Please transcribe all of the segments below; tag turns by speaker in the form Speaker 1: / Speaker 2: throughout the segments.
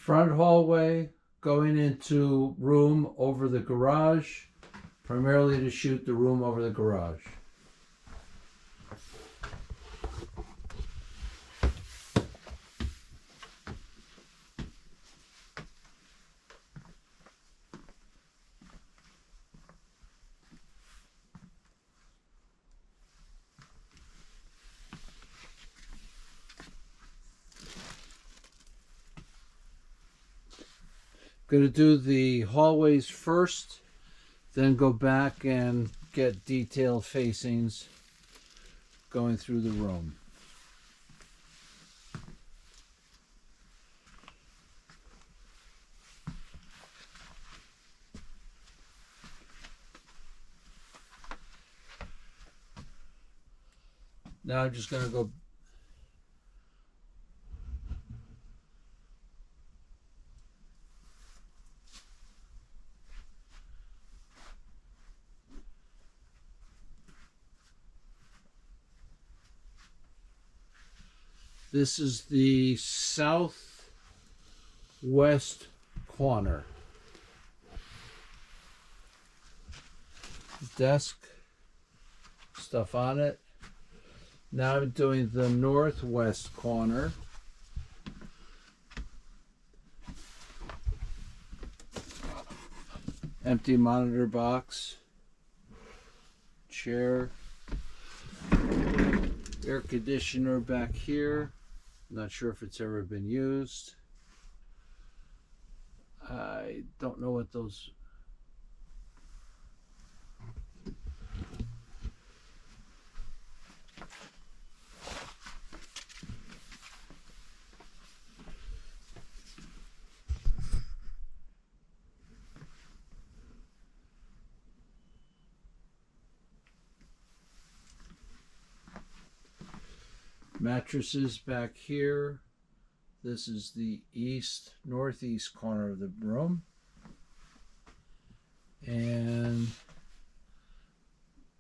Speaker 1: Front hallway going into room over the garage, primarily to shoot the room over the garage. Going to do the hallways first, then go back and get detailed facings going through the room. Now I'm just going to go This is the southwest corner. Desk, stuff on it. Now I'm doing the northwest corner. Empty monitor box, chair, air conditioner back here. Not sure if it's ever been used. I don't know what those... Mattresses back here. This is the northeast corner of the room. And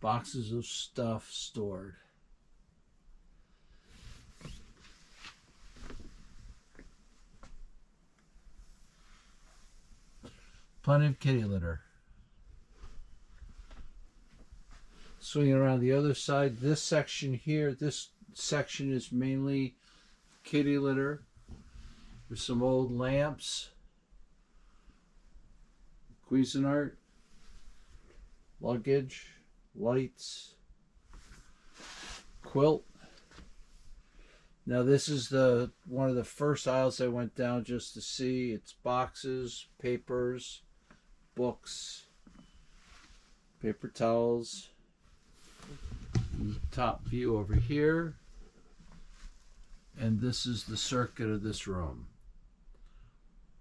Speaker 1: boxes of stuff stored. Plenty of kitty litter. Swinging around the other side, this section here, this section is mainly kitty litter. There's some old lamps, Cuisinart, luggage, lights, quilt. Now this is one of the first aisles I went down just to see. It's boxes, papers, books, paper towels. Top view over here. And this is the circuit of this room.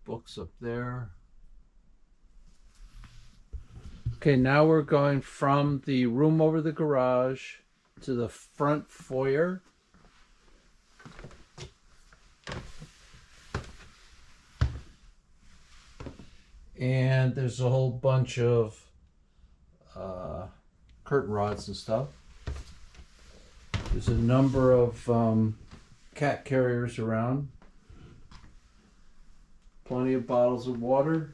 Speaker 1: Books up there. Okay, now we're going from the room over the garage to the front foyer. And there's a whole bunch of curtain rods and stuff. There's a number of cat carriers around. Plenty of bottles of water.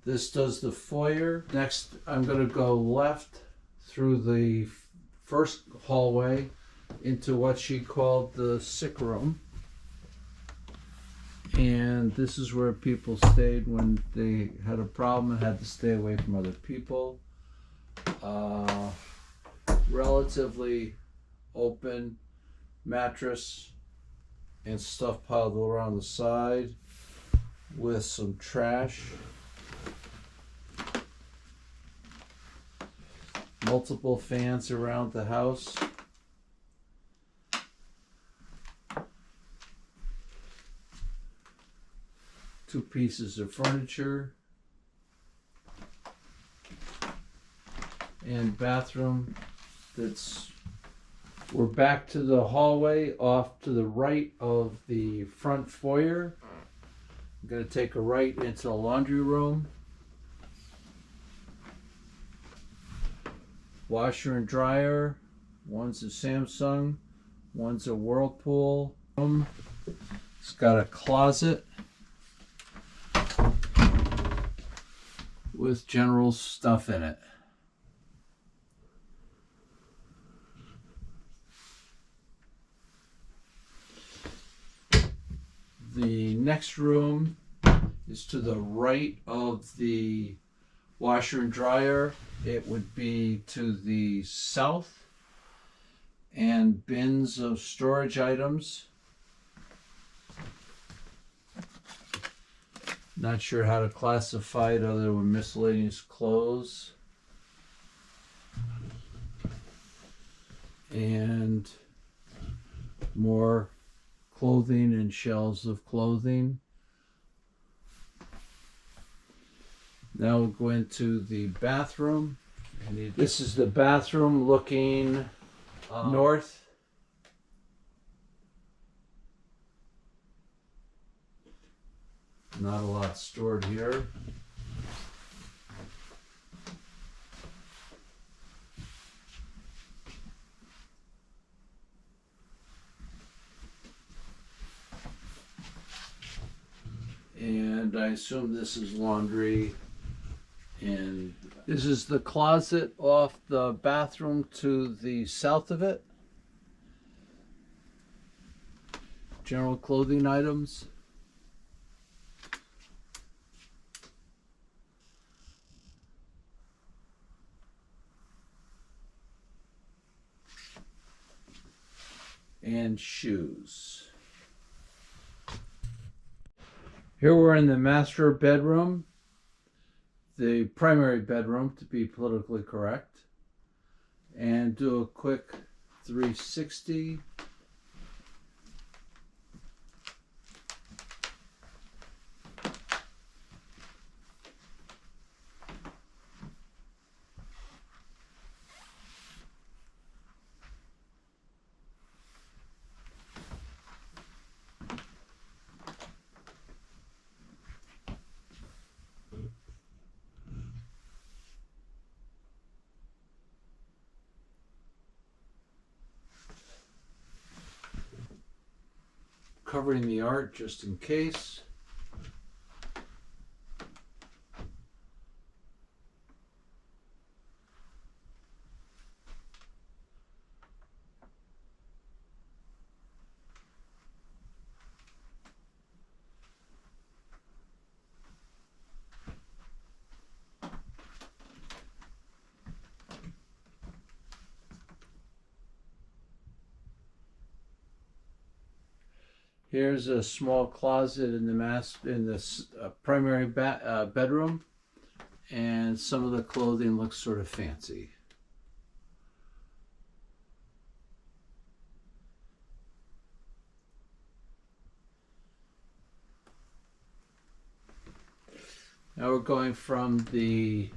Speaker 1: This does the foyer. Next, I'm going to go left through the first hallway into what she called the sick room. And this is where people stayed when they had a problem and had to stay away from other people. Relatively open mattress and stuff piled all around the side with some trash. Multiple fans around the house. Two pieces of furniture. And bathroom we're back to the hallway off to the right of the front foyer. I'm going to take a right into the laundry room. Washer and dryer. One's a Samsung, One's a whirlpool room. It's got a closet with general stuff in it. The next room is to the right of the washer and dryer. It would be to the south, and bins of storage items. Not sure how to classify it other than miscellaneous clothes. And more clothing and shelves of clothing. Now we'll go into the bathroom. This is the bathroom looking north. Not a lot stored here. And I assume this is laundry. And this is the closet off the bathroom to the south of it. General clothing items. And shoes. Here we're in the master bedroom, the primary bedroom to be politically correct, and do a quick 360. Covering the art just in case. Here's a small closet in the primary bedroom, and some of the clothing looks sort of fancy. Now we're going from the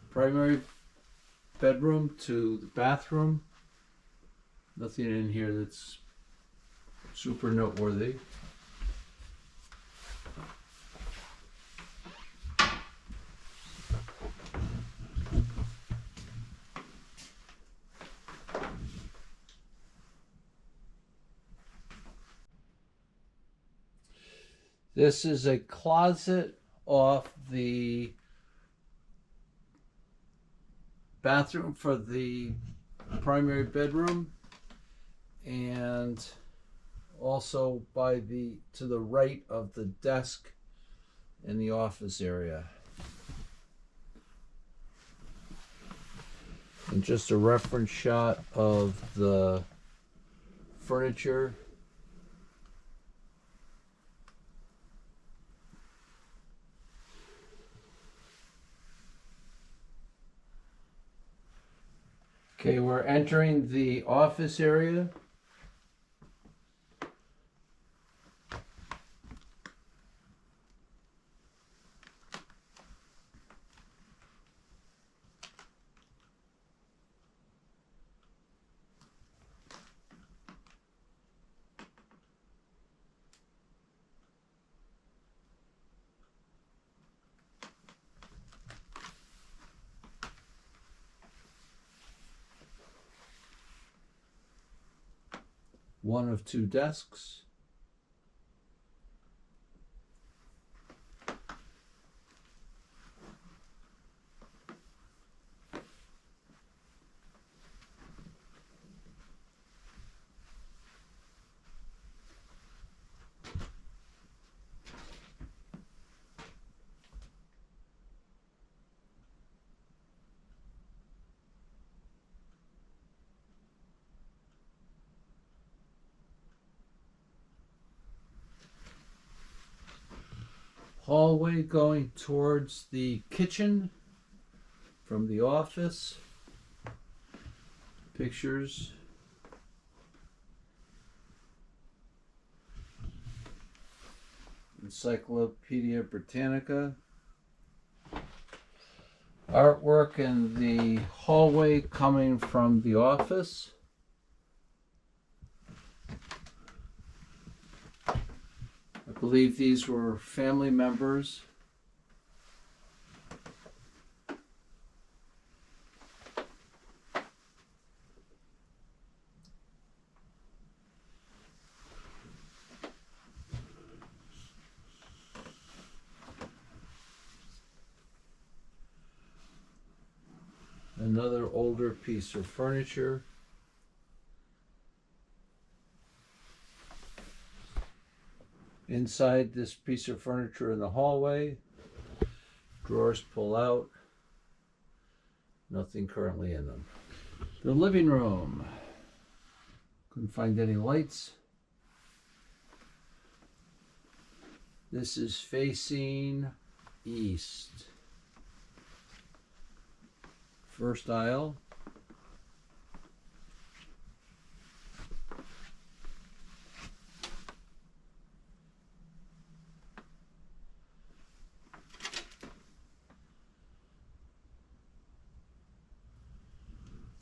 Speaker 1: primary bedroom to the bathroom. Nothing in here that's super noteworthy. This is a closet off the bathroom for the primary bedroom, and also to the right of the desk in the office area. And just a reference shot of the furniture. Okay, we're entering the office area. One of two desks. Hallway going towards the kitchen from the office. Pictures. Encyclopedia Britannica. Artwork in the hallway coming from the office. I believe these were family members. Another older piece of furniture. Inside this piece of furniture in the hallway, drawers pull out, nothing currently in them. The living room, couldn't find any lights. This is facing east. First aisle.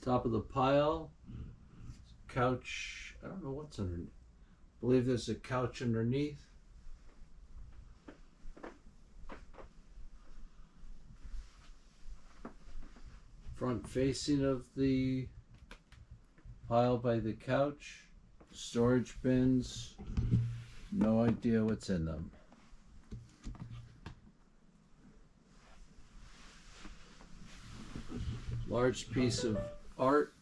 Speaker 1: Top of the pile, couch, I don't know what's underneath. I believe there's a couch underneath. Front facing of the pile by the couch. Storage bins, no idea what's in them. Large piece of art.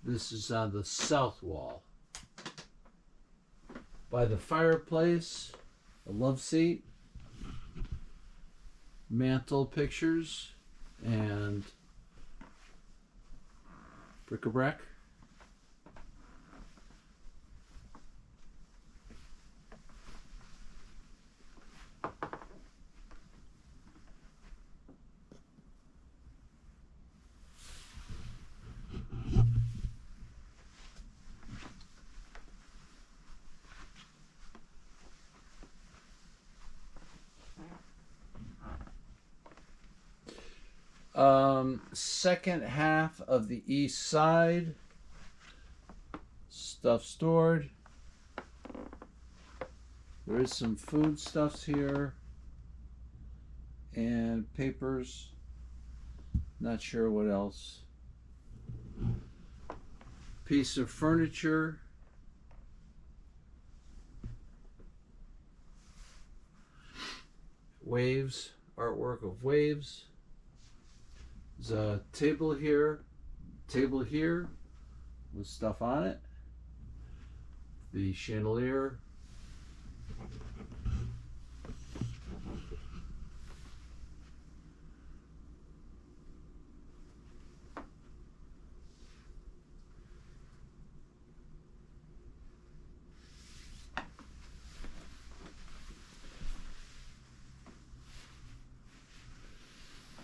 Speaker 1: This is on the south wall. By the fireplace, a love seat, mantle pictures, and bric-a-brac. Second half of the east side, stuff stored. There is some foodstuffs here and papers. Not sure what else. Piece of furniture. Waves, artwork of waves. There's a table here with stuff on it. The chandelier.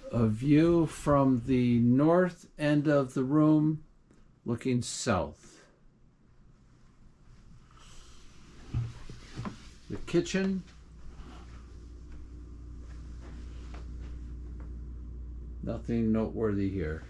Speaker 1: A view from the north end of the room looking south. The kitchen. Nothing noteworthy here.